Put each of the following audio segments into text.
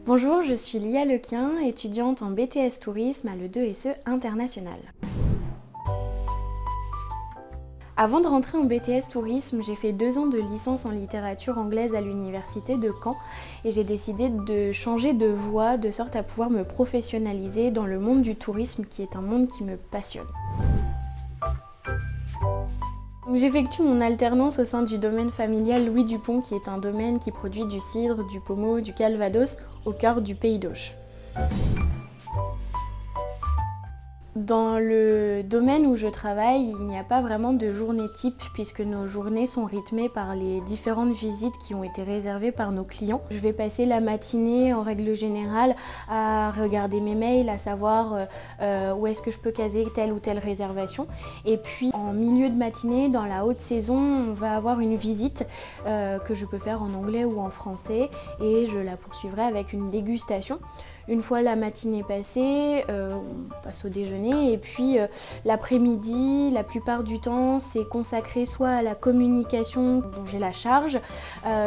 Bonjour, je suis Lia Lequien, étudiante en BTS Tourisme à l'E2SE International. Avant de rentrer en BTS Tourisme, j'ai fait 2 ans de licence en littérature anglaise à l'université de Caen et j'ai décidé de changer de voie de sorte à pouvoir me professionnaliser dans le monde du tourisme qui est un monde qui me passionne. J'effectue mon alternance au sein du domaine familial Louis Dupont qui est un domaine qui produit du cidre, du pommeau, du calvados au cœur du pays d'Auge. Dans le domaine où je travaille, il n'y a pas vraiment de journée type puisque nos journées sont rythmées par les différentes visites qui ont été réservées par nos clients. Je vais passer la matinée en règle générale à regarder mes mails, à savoir où est-ce que je peux caser telle ou telle réservation. Et puis en milieu de matinée, dans la haute saison, on va avoir une visite que je peux faire en anglais ou en français et je la poursuivrai avec une dégustation. Une fois la matinée passée, on passe au déjeuner et puis l'après-midi, la plupart du temps, c'est consacré soit à la communication dont j'ai la charge,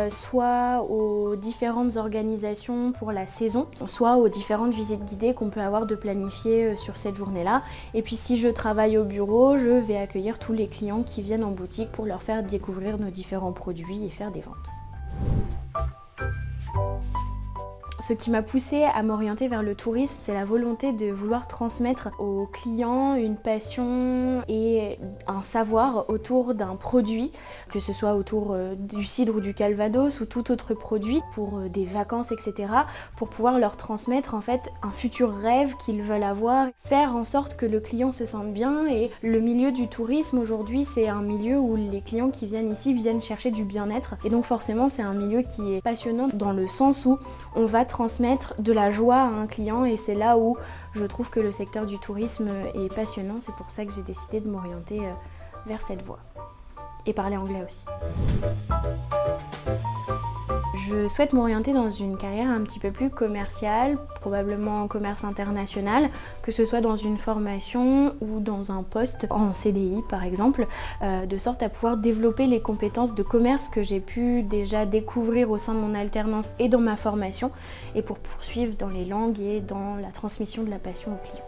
soit aux différentes organisations pour la saison, soit aux différentes visites guidées qu'on peut avoir de planifier sur cette journée-là. Et puis si je travaille au bureau, je vais accueillir tous les clients qui viennent en boutique pour leur faire découvrir nos différents produits et faire des ventes. Ce qui m'a poussée à m'orienter vers le tourisme, c'est la volonté de vouloir transmettre aux clients une passion et un savoir autour d'un produit, que ce soit autour du cidre ou du calvados ou tout autre produit, pour des vacances, etc., pour pouvoir leur transmettre en fait un futur rêve qu'ils veulent avoir, faire en sorte que le client se sente bien. Et le milieu du tourisme aujourd'hui, c'est un milieu où les clients qui viennent ici viennent chercher du bien-être. Et donc forcément, c'est un milieu qui est passionnant dans le sens où on va transmettre de la joie à un client et c'est là où je trouve que le secteur du tourisme est passionnant. C'est pour ça que j'ai décidé de m'orienter vers cette voie. Et parler anglais aussi. Je souhaite m'orienter dans une carrière un petit peu plus commerciale, probablement en commerce international, que ce soit dans une formation ou dans un poste en CDI par exemple, de sorte à pouvoir développer les compétences de commerce que j'ai pu déjà découvrir au sein de mon alternance et dans ma formation, et pour poursuivre dans les langues et dans la transmission de la passion aux clients.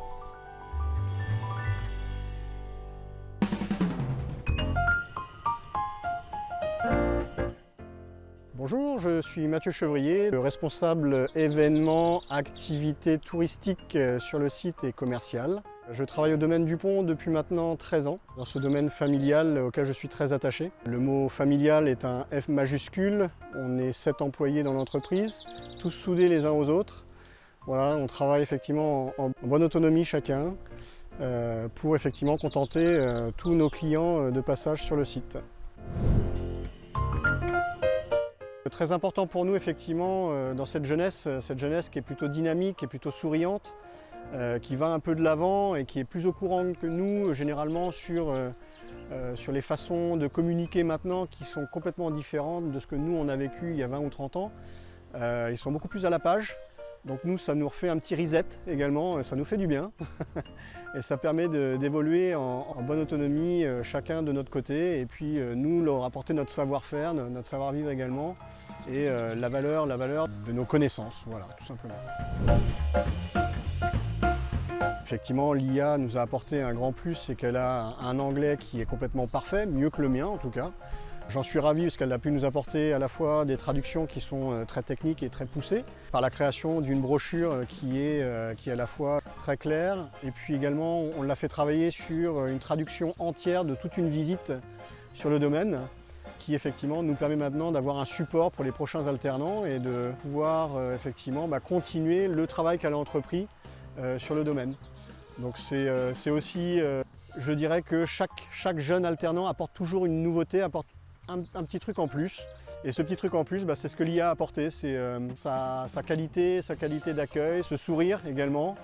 Bonjour, je suis Mathieu Chevrier, le responsable événements, activités touristiques sur le site et commercial. Je travaille au domaine Dupont depuis maintenant 13 ans, dans ce domaine familial auquel je suis très attaché. Le mot familial est un F majuscule, on est 7 employés dans l'entreprise, tous soudés les uns aux autres. Voilà, on travaille effectivement en bonne autonomie chacun pour effectivement contenter tous nos clients de passage sur le site. Très important pour nous effectivement dans cette jeunesse qui est plutôt dynamique et plutôt souriante, qui va un peu de l'avant et qui est plus au courant que nous généralement sur les façons de communiquer maintenant qui sont complètement différentes de ce que nous on a vécu il y a 20 ou 30 ans. Ils sont beaucoup plus à la page, donc nous ça nous refait un petit reset également, ça nous fait du bien et ça permet d'évoluer en bonne autonomie chacun de notre côté et puis nous leur apporter notre savoir-faire, notre savoir-vivre également et la valeur de nos connaissances, voilà, tout simplement. Effectivement, l'IA nous a apporté un grand plus, c'est qu'elle a un anglais qui est complètement parfait, mieux que le mien en tout cas. J'en suis ravi parce qu'elle a pu nous apporter à la fois des traductions qui sont très techniques et très poussées, par la création d'une brochure qui est à la fois très claire, et puis également on l'a fait travailler sur une traduction entière de toute une visite sur le domaine, qui effectivement nous permet maintenant d'avoir un support pour les prochains alternants et de pouvoir effectivement continuer le travail qu'elle a entrepris sur le domaine. Donc c'est aussi, je dirais que chaque jeune alternant apporte toujours une nouveauté, apporte un petit truc en plus. Et ce petit truc en plus, c'est ce que l'IA a apporté, c'est sa qualité d'accueil, ce sourire également,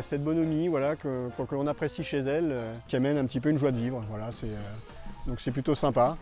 cette bonhomie voilà, que l'on apprécie chez elle, qui amène un petit peu une joie de vivre. Voilà, donc c'est plutôt sympa.